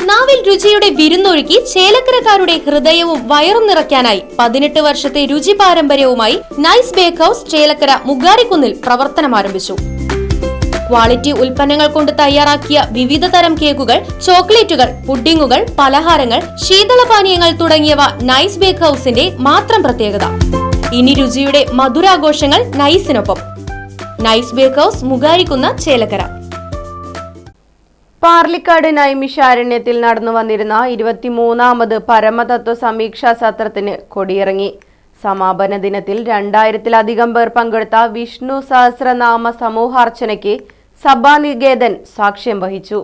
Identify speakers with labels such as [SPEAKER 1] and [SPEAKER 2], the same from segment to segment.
[SPEAKER 1] നാവിൽ രുചിയുടെ വിരുന്നൊഴുക്കി ചേലക്കരക്കാരുടെ ഹൃദയവും വയറും നിറയ്ക്കാനായി 18 വർഷത്തെ രുചി പാരമ്പര്യവുമായി നൈസ് ബേക്ക് ഹൌസ് ചേലക്കര മുഗാരിക്കുന്നിൽ പ്രവർത്തനം ആരംഭിച്ചു. ക്വാളിറ്റി ഉൽപ്പന്നങ്ങൾ കൊണ്ട് തയ്യാറാക്കിയ വിവിധ തരം കേക്കുകൾ, ചോക്ലേറ്റുകൾ, പുഡിങ്ങുകൾ, പലഹാരങ്ങൾ, ശീതളപാനീയങ്ങൾ തുടങ്ങിയവ നൈസ് ബേക്ക് ഹൌസിന്റെ മാത്രം പ്രത്യേകത. ഇനി രുചിയുടെ മധുരാഘോഷങ്ങൾ നൈസിനൊപ്പം. Nice Bake House Mugarikkunnu Chelakkara.
[SPEAKER 2] Parlikkad നൈമിഷാരണ്യത്തിൽ നടന്നു വന്നിരുന്ന 23ാമത് പരമതത്വ സമീക്ഷാ സത്രത്തിന് കൊടിയിറങ്ങി. സമാപന ദിനത്തിൽ 2000-ലധികം പേർ പങ്കെടുത്ത വിഷ്ണു സഹസ്രനാമ സമൂഹാർച്ചനയ്ക്ക് സഭാനികേതൻ സാക്ഷ്യം വഹിച്ചു.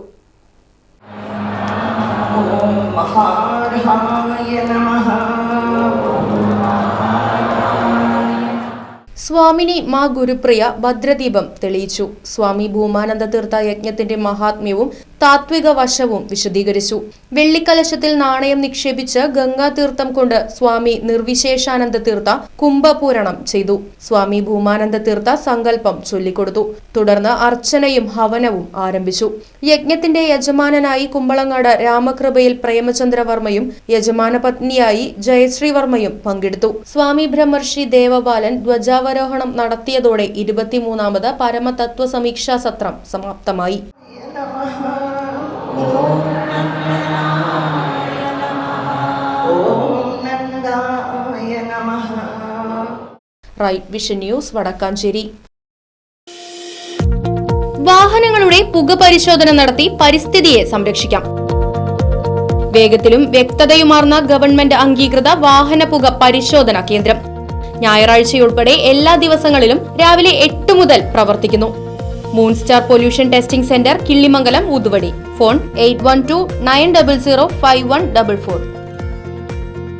[SPEAKER 2] സ്വാമിനി മാ ഗുരുപ്രിയ ഭദ്രദീപം തെളിയിച്ചു. സ്വാമി ഭൂമാനന്ദ തീർത്ഥ യജ്ഞത്തിന്റെ മഹാത്മ്യവും താത്വിക വശവും വിശദീകരിച്ചു. വെള്ളിക്കലശത്തിൽ നാണയം നിക്ഷേപിച്ച് ഗംഗാതീർത്ഥം കൊണ്ട് സ്വാമി നിർവിശേഷാനന്ദ തീർത്ഥ കുംഭപൂരണം ചെയ്തു. സ്വാമി ഭൂമാനന്ദ തീർത്ഥ സങ്കല്പം ചൊല്ലിക്കൊടുത്തു. തുടർന്ന് അർച്ചനയും ഹവനവും ആരംഭിച്ചു. യജ്ഞത്തിന്റെ യജമാനനായി കുമ്പളങ്ങാട് രാമകൃപയിൽ പ്രേമചന്ദ്രവർമ്മയും യജമാന പത്നിയായി ജയശ്രീ വർമ്മയും പങ്കെടുത്തു. സ്വാമി ബ്രഹ്മർഷി ദേവപാലൻ ധ്വജാവരോഹണം നടത്തിയതോടെ 23ാമത് പരമതത്വ സമീക്ഷാ സത്രം സമാപ്തമായി. Right Vision News, Vadakkanchery. വാഹനങ്ങളുടെ പുക പരിശോധന നടത്തി പരിസ്ഥിതിയെ സംരക്ഷിക്കാം. വേഗത്തിലും വ്യക്തതയുമാർന്ന ഗവൺമെന്റ് അംഗീകൃത വാഹന പുക പരിശോധനാ കേന്ദ്രം ഞായറാഴ്ചയുൾപ്പെടെ എല്ലാ ദിവസങ്ങളിലും രാവിലെ 8 മുതൽ പ്രവർത്തിക്കുന്നു. Moonstar Pollution Testing Centre, Killimangalam, Oothuvadi. Phone 8129005144.